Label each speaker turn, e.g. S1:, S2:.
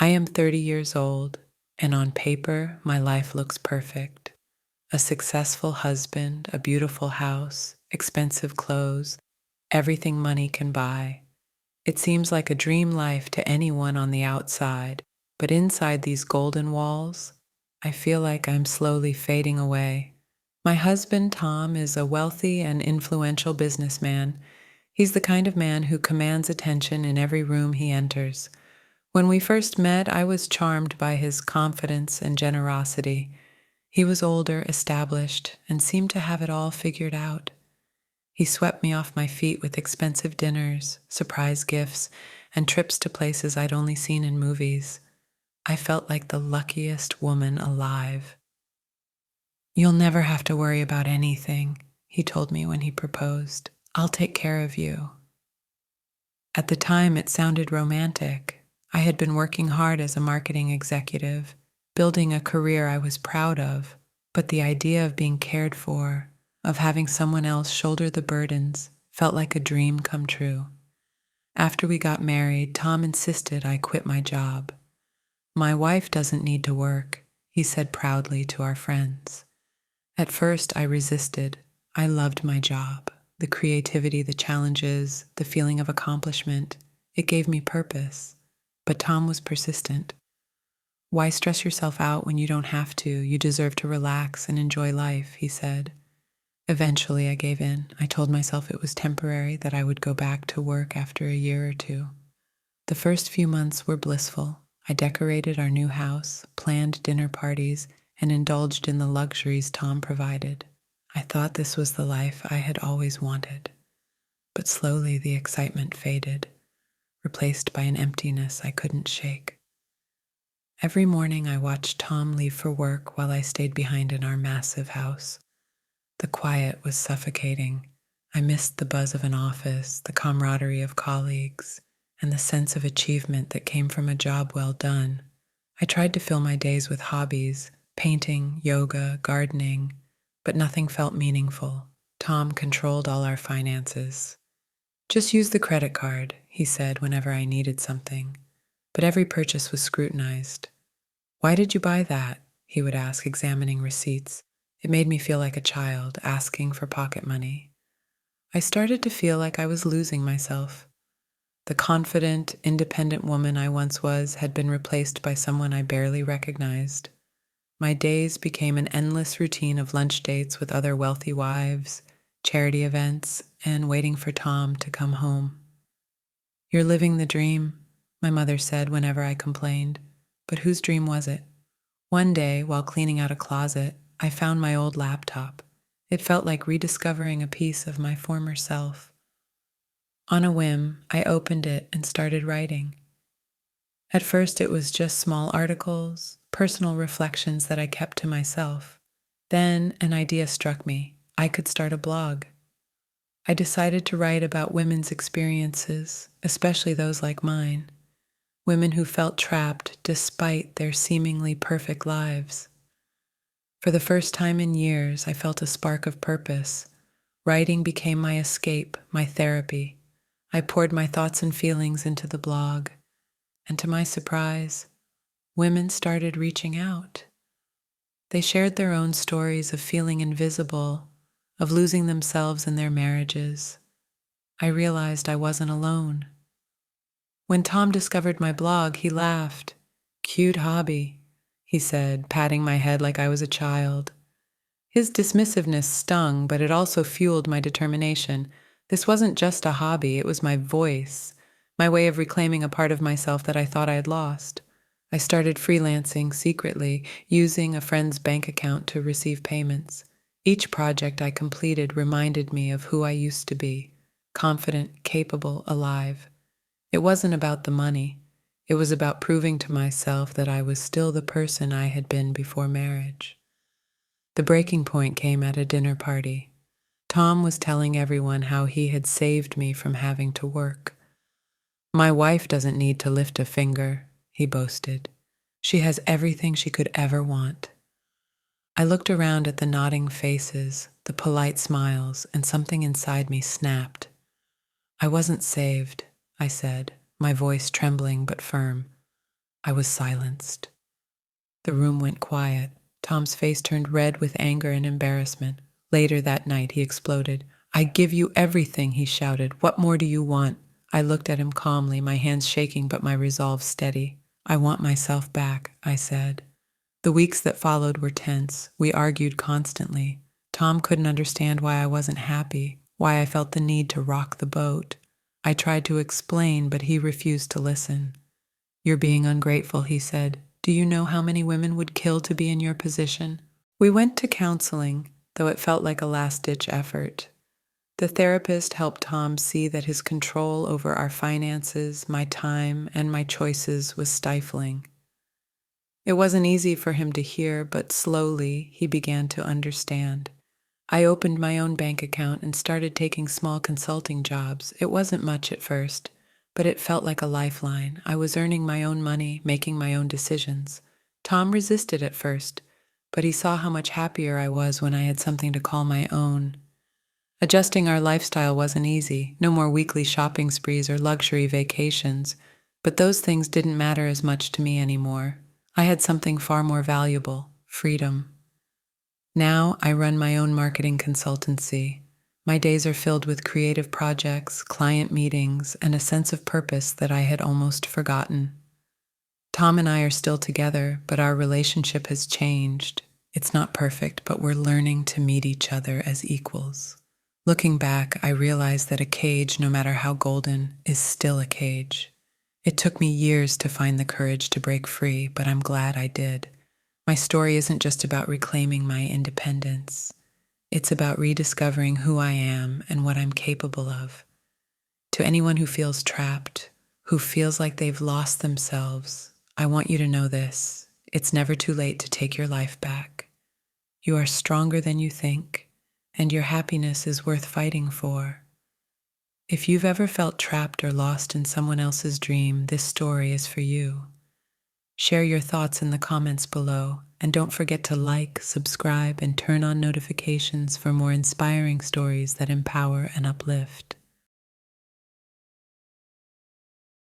S1: I am 30 years old, and on paper, my life looks perfect. A successful husband, a beautiful house, expensive clothes, everything money can buy. It seems like a dream life to anyone on the outside, but inside these golden walls, I feel like I'm slowly fading away. My husband, Tom, is a wealthy and influential businessman. He's the kind of man who commands attention in every room he enters. When we first met, I was charmed by his confidence and generosity. He was older, established, and seemed to have it all figured out. He swept me off my feet with expensive dinners, surprise gifts, and trips to places I'd only seen in movies. I felt like the luckiest woman alive. "You'll never have to worry about anything," he told me when he proposed. "I'll take care of you." At the time, it sounded romantic. I had been working hard as a marketing executive, building a career I was proud of, but the idea of being cared for, of having someone else shoulder the burdens, felt like a dream come true. After we got married, Tom insisted I quit my job. "My wife doesn't need to work," he said proudly to our friends. At first, I resisted. I loved my job, the creativity, the challenges, the feeling of accomplishment. It gave me purpose. But Tom was persistent. "Why stress yourself out when you don't have to? You deserve to relax and enjoy life," he said. Eventually, I gave in. I told myself it was temporary, that I would go back to work after a year or two. The first few months were blissful. I decorated our new house, planned dinner parties, and indulged in the luxuries Tom provided. I thought this was the life I had always wanted. But slowly the excitement faded, replaced by an emptiness I couldn't shake. Every morning I watched Tom leave for work while I stayed behind in our massive house. The quiet was suffocating. I missed the buzz of an office, the camaraderie of colleagues, and the sense of achievement that came from a job well done. I tried to fill my days with hobbies, painting, yoga, gardening, but nothing felt meaningful. Tom controlled all our finances. "Just use the credit card," he said whenever I needed something. But every purchase was scrutinized. "Why did you buy that?" he would ask, examining receipts. It made me feel like a child, asking for pocket money. I started to feel like I was losing myself. The confident, independent woman I once was had been replaced by someone I barely recognized. My days became an endless routine of lunch dates with other wealthy wives, charity events, and waiting for Tom to come home. "You're living the dream," my mother said whenever I complained. But whose dream was it? One day, while cleaning out a closet, I found my old laptop. It felt like rediscovering a piece of my former self. On a whim, I opened it and started writing. At first, it was just small articles, personal reflections that I kept to myself. Then an idea struck me. I could start a blog. I decided to write about women's experiences, especially those like mine. Women who felt trapped despite their seemingly perfect lives. For the first time in years, I felt a spark of purpose. Writing became my escape, my therapy. I poured my thoughts and feelings into the blog, and to my surprise, women started reaching out. They shared their own stories of feeling invisible, of losing themselves in their marriages. I realized I wasn't alone. When Tom discovered my blog, he laughed. "Cute hobby," he said, patting my head like I was a child. His dismissiveness stung, but it also fueled my determination. This wasn't just a hobby, it was my voice, my way of reclaiming a part of myself that I thought I had lost. I started freelancing secretly, using a friend's bank account to receive payments. Each project I completed reminded me of who I used to be, confident, capable, alive. It wasn't about the money. It was about proving to myself that I was still the person I had been before marriage. The breaking point came at a dinner party. Tom was telling everyone how he had saved me from having to work. "My wife doesn't need to lift a finger," he boasted. "She has everything she could ever want." I looked around at the nodding faces, the polite smiles, and something inside me snapped. "I wasn't saved," I said, my voice trembling but firm. I was silenced. The room went quiet. Tom's face turned red with anger and embarrassment. Later that night, he exploded. "I give you everything," he shouted. "What more do you want?" I looked at him calmly, my hands shaking but my resolve steady. "I want myself back," I said. The weeks that followed were tense. We argued constantly. Tom couldn't understand why I wasn't happy, why I felt the need to rock the boat. I tried to explain, but he refused to listen. "You're being ungrateful," he said. "Do you know how many women would kill to be in your position?" We went to counseling, though it felt like a last-ditch effort. The therapist helped Tom see that his control over our finances, my time, and my choices was stifling. It wasn't easy for him to hear, but slowly he began to understand. I opened my own bank account and started taking small consulting jobs. It wasn't much at first, but it felt like a lifeline. I was earning my own money, making my own decisions. Tom resisted at first, but he saw how much happier I was when I had something to call my own. Adjusting our lifestyle wasn't easy. No more weekly shopping sprees or luxury vacations, but those things didn't matter as much to me anymore. I had something far more valuable: freedom. Now I run my own marketing consultancy. My days are filled with creative projects, client meetings, and a sense of purpose that I had almost forgotten. Tom and I are still together, but our relationship has changed. It's not perfect, but we're learning to meet each other as equals. Looking back, I realize that a cage, no matter how golden, is still a cage. It took me years to find the courage to break free, but I'm glad I did. My story isn't just about reclaiming my independence. It's about rediscovering who I am and what I'm capable of. To anyone who feels trapped, who feels like they've lost themselves, I want you to know this: it's never too late to take your life back. You are stronger than you think, and your happiness is worth fighting for. If you've ever felt trapped or lost in someone else's dream, this story is for you. Share your thoughts in the comments below, and don't forget to like, subscribe, and turn on notifications for more inspiring stories that empower and uplift.